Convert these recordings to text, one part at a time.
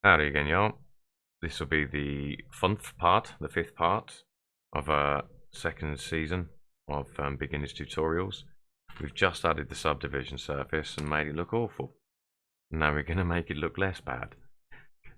Howdy again, y'all. This will be the fifth part of our second season of beginners tutorials. We've just added the subdivision surface and made it look awful. Now we're going to make it look less bad.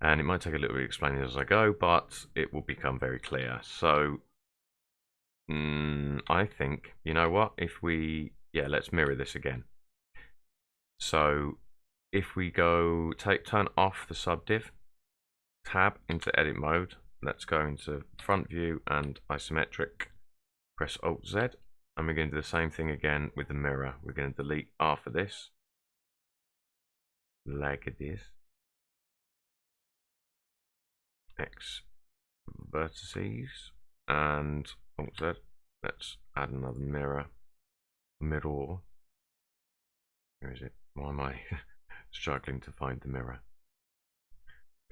And it might take a little bit of explaining as I go, but it will become very clear. So, I think, you know what, let's mirror this again. So, if we go, turn off the subdiv, tab into edit mode, let's go into front view and isometric, press Alt Z, and we're going to do the same thing again with the mirror. We're going to delete half of this, like this, X vertices, and Alt Z, let's add another mirror, middle, where is it? Why am I struggling to find the mirror?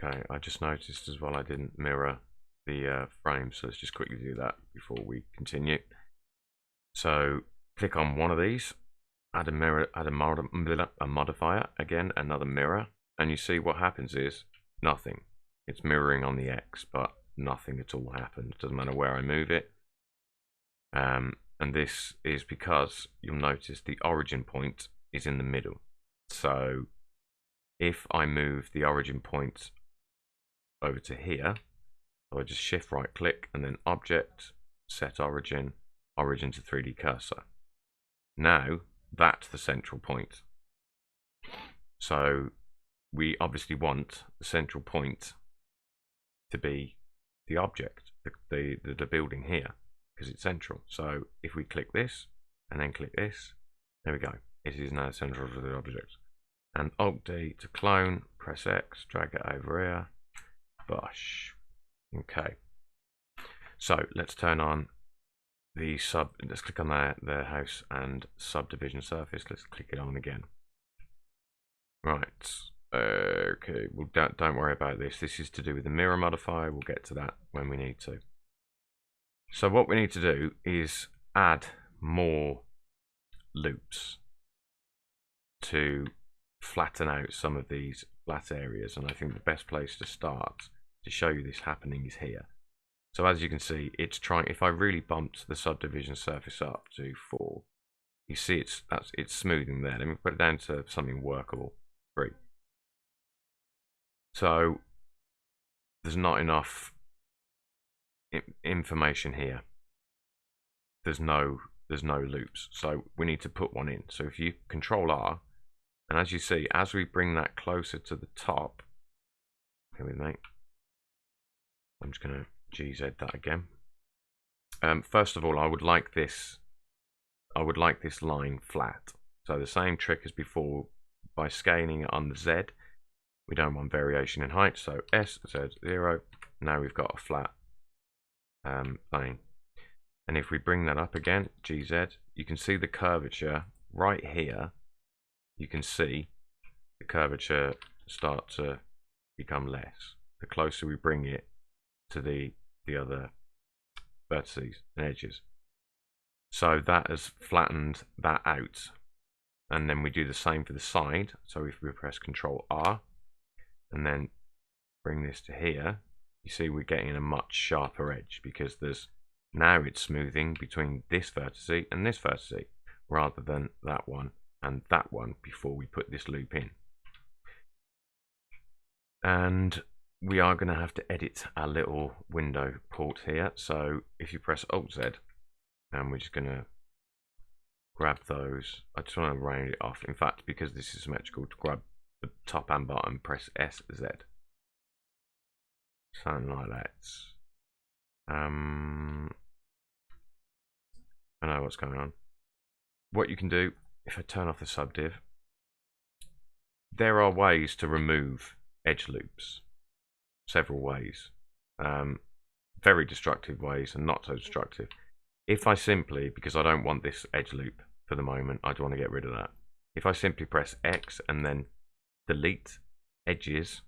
Okay, I just noticed as well I didn't mirror the frame, so let's just quickly do that before we continue. So click on one of these, add a mirror, add a modifier, again another mirror, and you see what happens is nothing. It's mirroring on the X, but nothing at all happens. Doesn't matter where I move it. And this is because you'll notice the origin point is in the middle. So if I move the origin point over to here, so I just shift right click and then object, set origin, origin to 3D cursor. Now that's the central point. So we obviously want the central point to be the object, the building here, because it's central. So if we click this and then click this, there we go. It is now central to the object. And Alt D to clone, press X, drag it over here. Bosh. Okay. So let's turn on the let's click on the house and subdivision surface. Let's click it on again. Right. Okay. Well, don't worry about this. This is to do with the mirror modifier. We'll get to that when we need to. So what we need to do is add more loops to flatten out some of these flat areas, and I think the best place to start to show you this happening is here. So as you can see, it's trying, if I really bumped the subdivision surface up to 4, you see it's smoothing there. Let me put it down to something workable, 3. So there's not enough information here. There's no loops, so we need to put one in. So if you Control R, and as you see, as we bring that closer to the top, here with me, I'm just going to GZ that again. First of all, I would like this line flat. So the same trick as before, by scaling it on the Z, we don't want variation in height. So S, Z, 0. Now we've got a flat plane. And if we bring that up again, GZ, you can see the curvature right here. You can see the curvature start to become less the closer we bring it to the other vertices and edges. So that has flattened that out, and then we do the same for the side. So if we press Control R and then bring this to here, you see we're getting a much sharper edge, because now it's smoothing between this vertice and this vertice rather than that one and that one before we put this loop in. And we are going to have to edit our little window port here. So if you press Alt Z, and we're just going to grab those. I just want to round it off. In fact, because this is symmetrical, to grab the top and bottom, press SZ. Something like that. I know what's going on. What you can do, if I turn off the subdiv, there are ways to remove edge loops. Several ways. Very destructive ways and not so destructive. If I simply, because I don't want this edge loop for the moment, I do want to get rid of that. If I simply press X and then delete edges,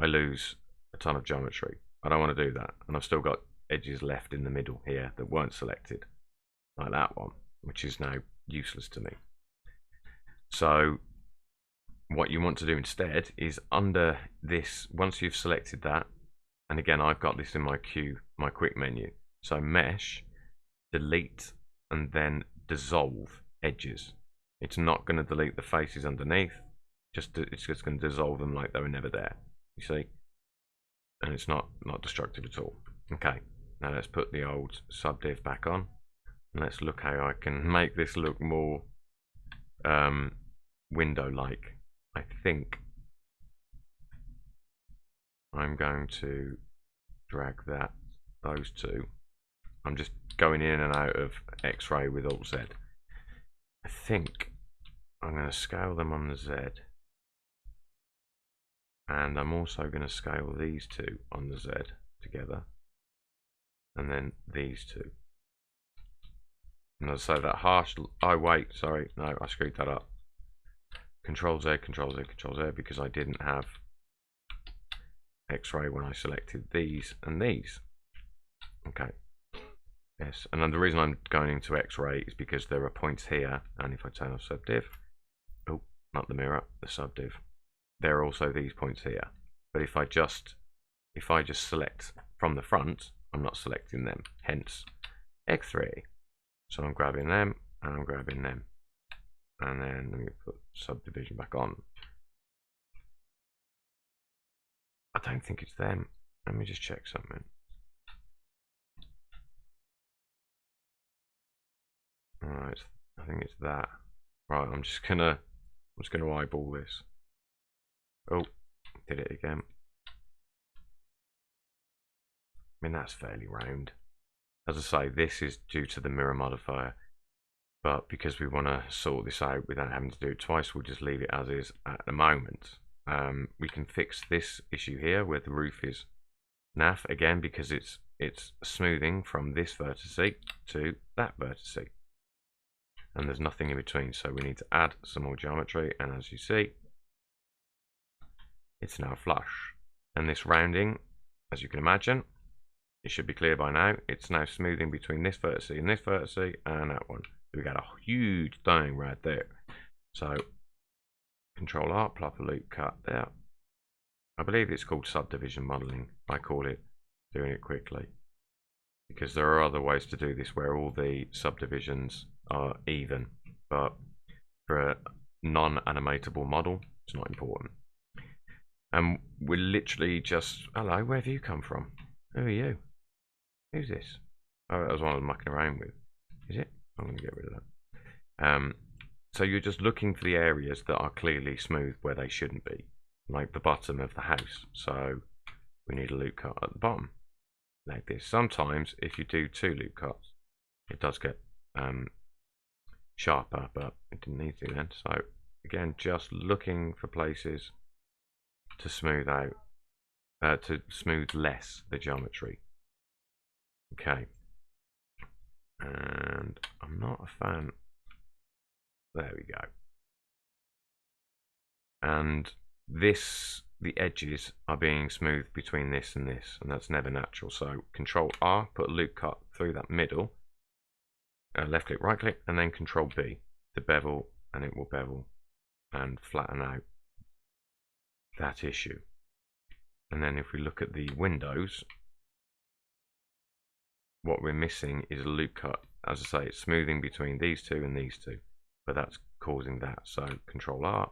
I lose a ton of geometry. I don't want to do that. And I've still got edges left in the middle here that weren't selected, like that one, which is now useless to me. So what you want to do instead is under this, once you've selected that, and again I've got this in my my quick menu, so mesh, delete, and then dissolve edges. It's not going to delete the faces underneath, it's just going to dissolve them like they were never there, you see, and it's not destructive at all. Okay, now let's put the old subdiv back on, and let's look how I can make this look more window-like. I think I'm going to drag those two. I'm just going in and out of X-ray with Alt Z. I think I'm going to scale them on the Z, and I'm also going to scale these two on the Z together, and then these two. And as I say, that harsh, oh wait, sorry, no, I screwed that up. Control Z, Control Z, Control Z, because I didn't have X-ray when I selected these and these. Okay, yes, and then the reason I'm going into X-ray is because there are points here, and if I turn off subdiv, oh, not the mirror, the subdiv, there are also these points here. But if I just select from the front, I'm not selecting them, hence X3. So I'm grabbing them, and I'm grabbing them. And then let me put subdivision back on. I don't think it's them. Let me just check something. Alright, I think it's that. Right, I'm just gonna eyeball this. Oh, did it again. I mean, that's fairly round. As I say, this is due to the mirror modifier, but because we want to sort this out without having to do it twice, we'll just leave it as is at the moment. We can fix this issue here where the roof is naff again, because it's smoothing from this vertex to that vertex, and there's nothing in between, so we need to add some more geometry, and as you see, it's now flush. And this rounding, as you can imagine, it should be clear by now, it's now smoothing between this vertex and this vertex and that one. We got a huge thing right there. So Control R, plop a loop cut there. I believe it's called subdivision modeling. I call it doing it quickly, because there are other ways to do this where all the subdivisions are even, but for a non-animatable model, it's not important. And we're literally just, hello, where have you come from? Who are you? Who's this? Oh, that was one I was mucking around with. Is it? I'm going to get rid of that. So you're just looking for the areas that are clearly smooth where they shouldn't be, like the bottom of the house. So we need a loop cut at the bottom, like this. Sometimes if you do two loop cuts, it does get sharper, but it didn't need to then. So again, just looking for places to smooth out, to smooth less the geometry. Okay, and I'm not a fan. There we go. And this, the edges are being smoothed between this, and that's never natural. So Control R, put a loop cut through that middle, left click, right click, and then Control B to bevel, and it will bevel and flatten out that issue. And then if we look at the windows, what we're missing is a loop cut. As I say, it's smoothing between these two and these two, but that's causing that. So Control R,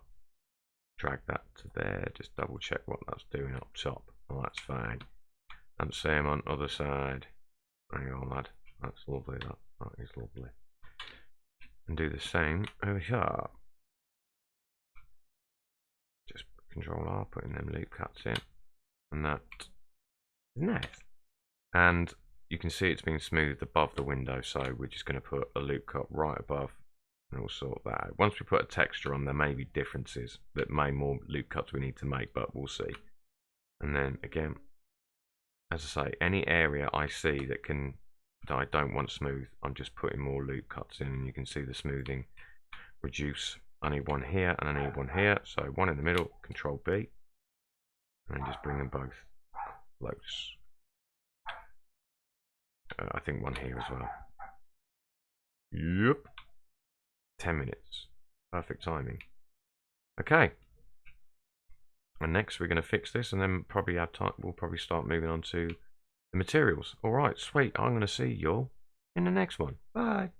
drag that to there, just double check what that's doing up top. Oh, that's fine. And same on other side. Hang on, lad. That's lovely, that is lovely. And do the same over here. Just Control R, putting them loop cuts in, and that is nice. And you can see it's being smoothed above the window, so we're just going to put a loop cut right above, and we'll sort that out. Once we put a texture on, there may be differences that may more loop cuts we need to make, but we'll see. And then again, as I say, any area I see that I don't want smooth, I'm just putting more loop cuts in, and you can see the smoothing reduce. I need one here and I need one here, so one in the middle, Control B, and just bring them both close. I think one here as well. Yep. 10 minutes. Perfect timing. Okay. And next we're going to fix this, and then probably have time. We'll probably start moving on to the materials. All right, sweet. I'm going to see you all in the next one. Bye.